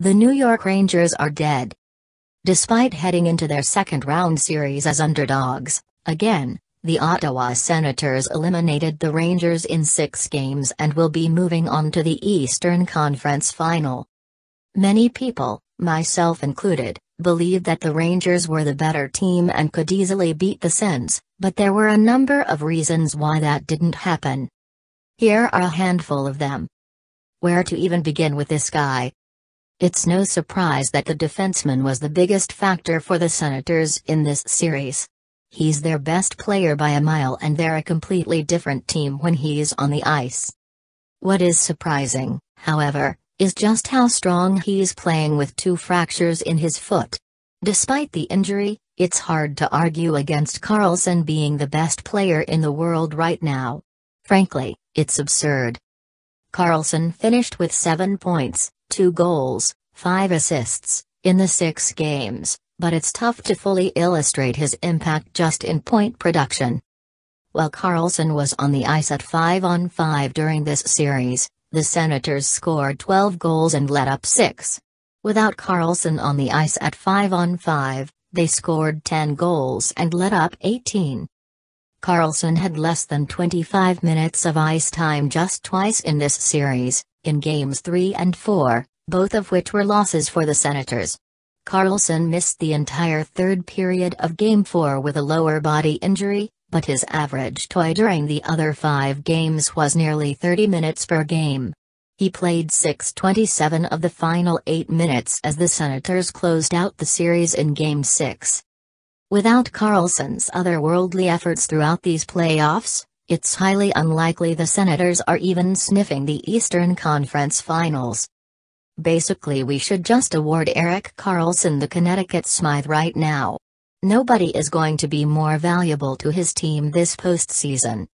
The New York Rangers are dead. Despite heading into their second-round series as underdogs, again, the Ottawa Senators eliminated the Rangers in 6 games and will be moving on to the Eastern Conference Final. Many people, myself included, believed that the Rangers were the better team and could easily beat the Sens, but there were a number of reasons why that didn't happen. Here are a handful of them. Where to even begin with this guy? It's no surprise that the defenseman was the biggest factor for the Senators in this series. He's their best player by a mile and they're a completely different team when he's on the ice. What is surprising, however, is just how strong he's playing with 2 fractures in his foot. Despite the injury, it's hard to argue against Karlsson being the best player in the world right now. Frankly, it's absurd. Karlsson finished with 7 points, 2 goals, 5 assists, in the 6 games, but it's tough to fully illustrate his impact just in point production. While Karlsson was on the ice at 5-on-5 during this series, the Senators scored 12 goals and let up 6. Without Karlsson on the ice at 5-on-5, they scored 10 goals and let up 18. Karlsson had less than 25 minutes of ice time just twice in this series, in games 3 and 4, both of which were losses for the Senators. Karlsson missed the entire third period of Game 4 with a lower body injury, but his average toy during the other 5 games was nearly 30 minutes per game. He played 6/27 of the final 8 minutes as the Senators closed out the series in Game 6. Without Karlsson's otherworldly efforts throughout these playoffs, it's highly unlikely the Senators are even sniffing the Eastern Conference Finals. Basically, we should just award Erik Karlsson the Connecticut Smythe right now. Nobody is going to be more valuable to his team this postseason.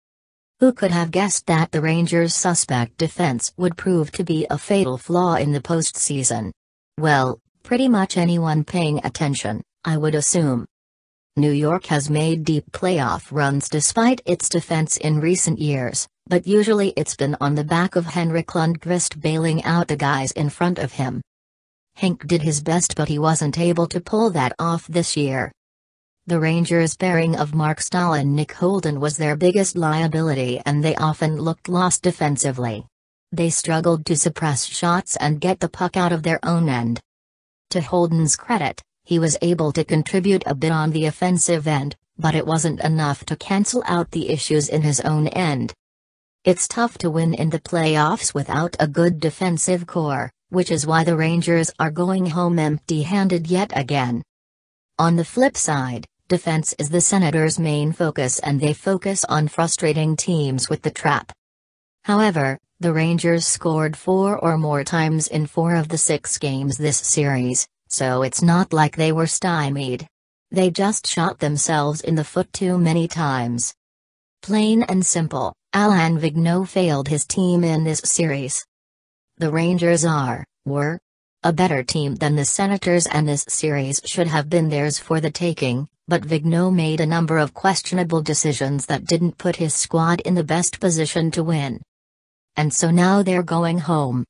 Who could have guessed that the Rangers' suspect defense would prove to be a fatal flaw in the postseason? Well, pretty much anyone paying attention, I would assume. New York has made deep playoff runs despite its defense in recent years, but usually it's been on the back of Henrik Lundqvist bailing out the guys in front of him. Henk did his best, but he wasn't able to pull that off this year. The Rangers' pairing of Mark Stahl and Nick Holden was their biggest liability and they often looked lost defensively. They struggled to suppress shots and get the puck out of their own end. To Holden's credit, he was able to contribute a bit on the offensive end, but it wasn't enough to cancel out the issues in his own end. It's tough to win in the playoffs without a good defensive core, which is why the Rangers are going home empty-handed yet again. On the flip side, defense is the Senators' main focus and they focus on frustrating teams with the trap. However, the Rangers scored 4 or more times in 4 of the 6 games this series, so it's not like they were stymied. They just shot themselves in the foot too many times. Plain and simple, Alain Vigneault failed his team in this series. The Rangers were a better team than the Senators and this series should have been theirs for the taking, but Vigneault made a number of questionable decisions that didn't put his squad in the best position to win. And so now they're going home.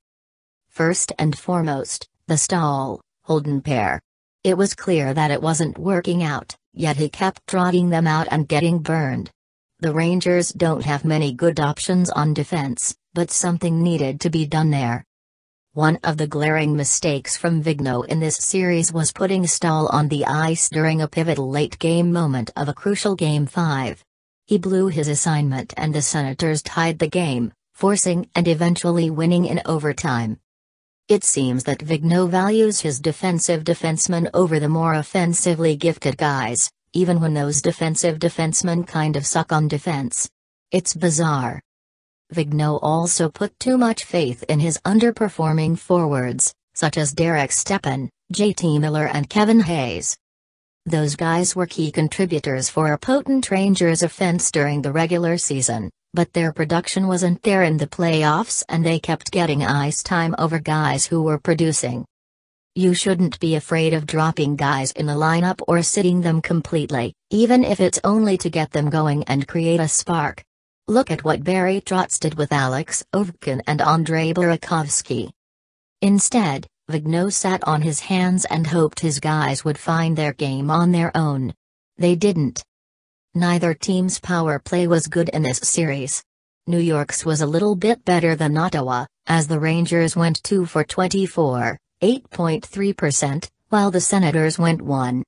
First and foremost, the Stahl-Holden pair. It was clear that it wasn't working out, yet he kept trotting them out and getting burned. The Rangers don't have many good options on defense, but something needed to be done there. One of the glaring mistakes from Vigneault in this series was putting Stahl on the ice during a pivotal late-game moment of a crucial Game 5. He blew his assignment and the Senators tied the game, forcing and eventually winning in overtime. It seems that Vigneault values his defensive defensemen over the more offensively gifted guys, even when those defensive defensemen kind of suck on defense. It's bizarre. Vigneault also put too much faith in his underperforming forwards, such as Derek Stepan, JT Miller and Kevin Hayes. Those guys were key contributors for a potent Rangers offense during the regular season, but their production wasn't there in the playoffs and they kept getting ice time over guys who were producing. You shouldn't be afraid of dropping guys in the lineup or sitting them completely, even if it's only to get them going and create a spark. Look at what Barry Trotz did with Alex Ovechkin and Andrei Burakovsky. Instead, Vigneault sat on his hands and hoped his guys would find their game on their own. They didn't. Neither team's power play was good in this series. New York's was a little bit better than Ottawa, as the Rangers went 2 for 24, 8.3%, while the Senators went 1